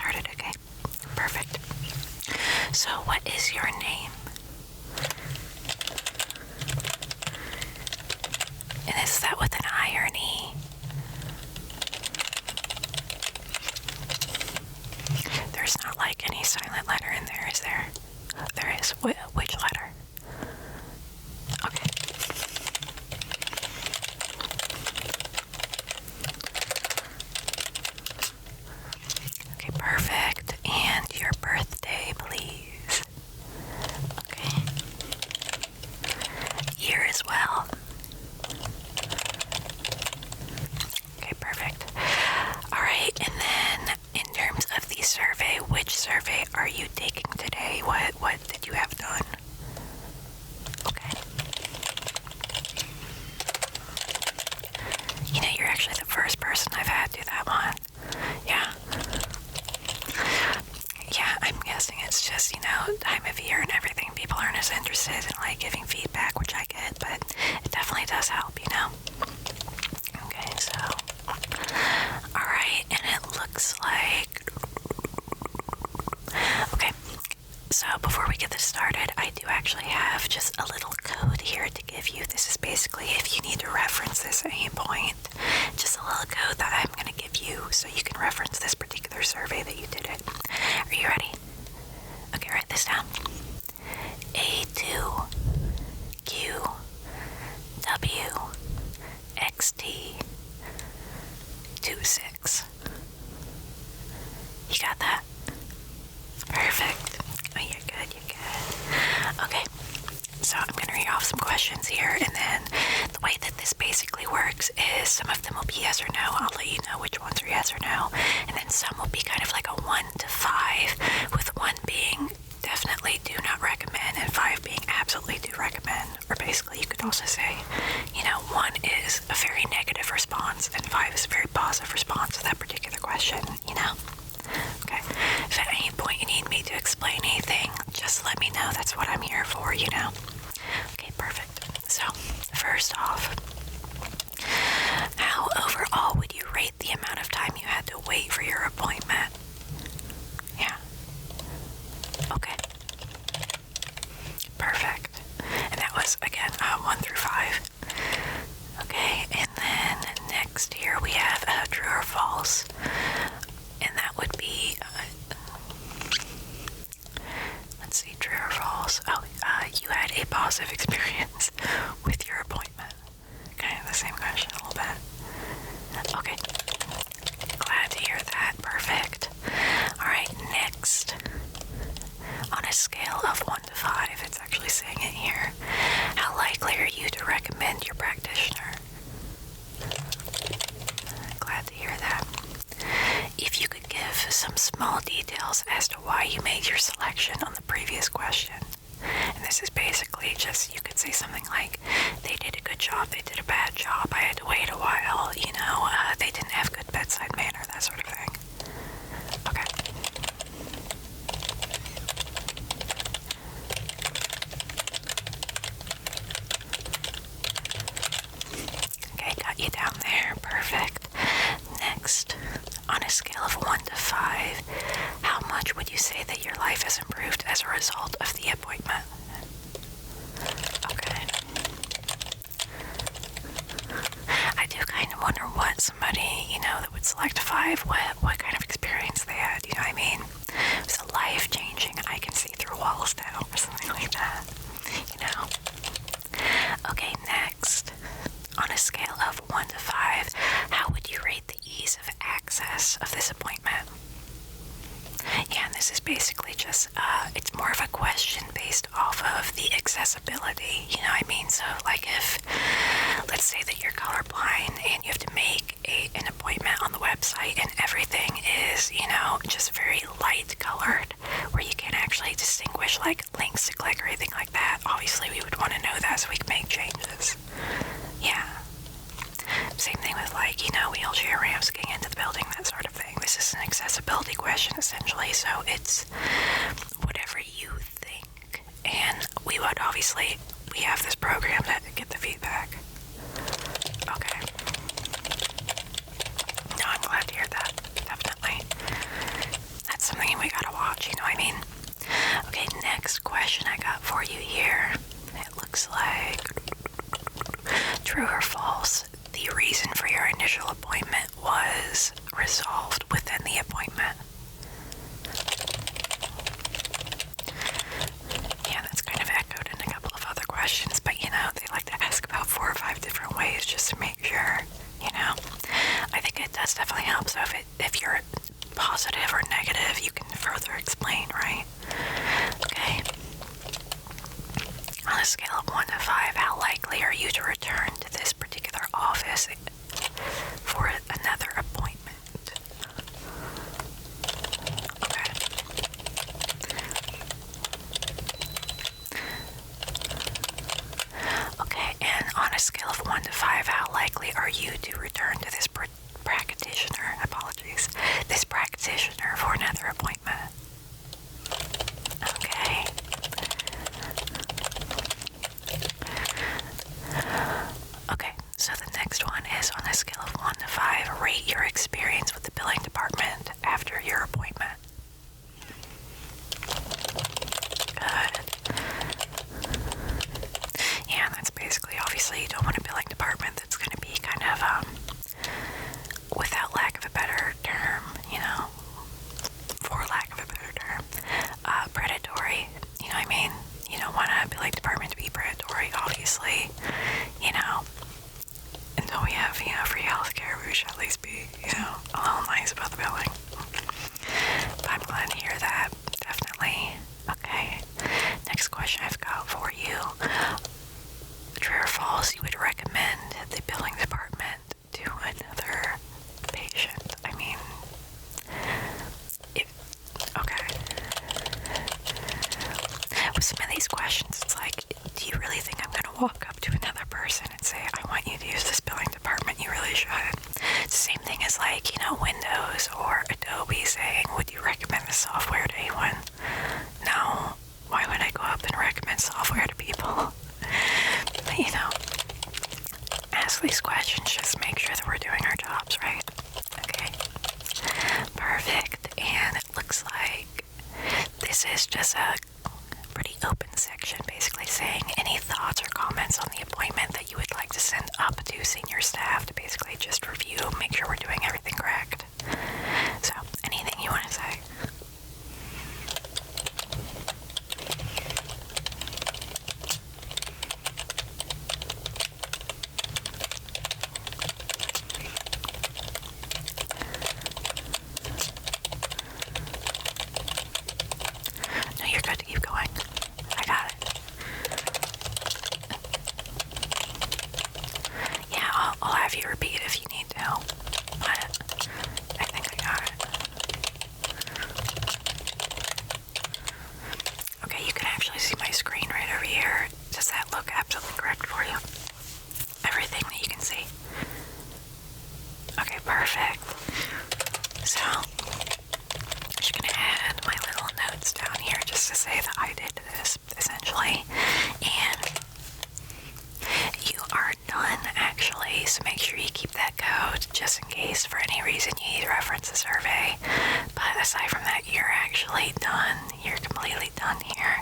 started, okay? Perfect. So, what is your name? And is that with an I or an E? There's not like any silent letter in there, is there? There is. Which letter? Okay. Okay, perfect. And your birthday, please. Okay. Year as well. Okay, perfect. Alright, and then in terms of the survey, which survey are you taking today? What did you have done? Okay. You know, you're actually the first person I've had do that one. Yeah. Yeah, I'm guessing it's just, time of year and everything. People aren't as interested in, giving feedback, which I get, but it definitely does help, Okay, so... Alright, and it looks like... Okay, so before we get this started, I do actually have just a little code here to give you. This is basically if you need to reference this at any point, just a little code that I'm going to give you so you can reference this particular survey that you did it. Are you ready? Okay, write this down. A2 Q W XT 26. You got that? Perfect. Oh, you're good, you're good. Okay, so I'm going to read off some questions here, and then the way that this basically works is some of them will be yes or no. I'll let you know which ones are yes or no, and then some will be kind of like a 1 to 5, with 1 being definitely do not recommend, and 5 being absolutely do recommend. Or basically, you could also say, 1 is a very negative response, and 5 is a very positive response to that particular question, Okay, if at any point you need me to explain anything, just let me know. That's what I'm here for, Okay, perfect. So, first off, how overall would you rate the amount of time you had to wait for your appointment? Yeah. Okay. Perfect. And that was, again, 1 through 5. Okay, and then next here we have true or false. And that would be, let's see, true or false. Oh, you had a positive experience with your appointment. Okay, the same question a little bit. Okay, glad to hear that. Perfect. Alright, next. On a scale of 1 to 5, it's actually saying it here. How likely are you to recommend your practitioner? Glad to hear that. If you could give some small details as to why you made your selection on the previous question. And this is basically just, you could say something like, they did a good job, they did a bad job, I had to wait a while, they didn't have good bedside manner, that sort of thing. Okay. Okay, got you down there. Perfect. Next, on a scale of 1 to 5, how much would you say that your life has improved as a result of the appointment? Okay. I do kind of wonder what somebody, that would select 5, what kind of experience they had, you know what I mean? It was a life-changing, I can see through walls now, or something like that, Okay, next. On a scale of 1 to 5, how would you rate the ease of access of this appointment? Yeah, and this is basically just, it's more of a question based off of the accessibility, you know what I mean? So, if, let's say that you're colorblind and you have to make an appointment on the website and everything is, just very light colored, where you can't actually distinguish, links to click or anything like that. Obviously, we would want to know that so we can make changes. Yeah. Same thing with, wheelchair ramps getting into the building, that sort of thing. This is an accessibility question, essentially, so it's whatever you think. And we have this program to get the feedback. Okay. No, I'm glad to hear that. Definitely. attend the appointment? Yeah, that's kind of echoed in a couple of other questions, but they like to ask about 4 or 5 different ways just to make sure, I think it does definitely help. So if you're positive or negative, you can further explain, right? Okay. On a scale of 1 to 5, how likely are you to return to this particular office for another appointment? Okay. Okay, and on a scale of 1 to 5, how likely are you to return to this practitioner, this practitioner for another appointment? Okay. Okay, so the next one is on a scale of 1 to 5, rate your experience with the billing department after your appointment. Good. Yeah, that's basically, obviously, you don't want a billing department that's going to be kind of, without lack of a better term, for lack of a better term, predatory, you know what I mean? You don't want a billing department to be predatory, obviously, until we have, free healthcare, we should at least be, a little nice about the billing. But I'm glad to hear that, definitely. Okay, next question I've got for you. True or false, you would recommend the billing department to another patient? I mean, okay. With some of these questions, it's like, do you really think I'm going to walk up to another person and say, I want you to use this billing department? You really should. It's the same thing as Windows or Adobe saying, would you recommend this software to anyone? No. Why would I go up and recommend software to people? Ask these questions, just make sure that we're doing our jobs right. Okay. Perfect. And it looks like this is just a pretty open section, basically saying any thoughts or comments on the appointment that you would like to send up to senior staff to basically just review, make sure we're doing everything correct. So, anything you want to say? No, you're good to keep going. I got it. Yeah, I'll have you repeat if you need to, but I think I got it. Okay, you can actually see my screen right over here. Does that look absolutely correct for you? Everything that you can see? Okay, perfect. So, I'm just gonna add my little notes down here just to say that I did this, essentially. And you are done, actually, so make sure you keep that code just in case for any reason you need to reference the survey. But aside from that, you're actually done. You're completely done here.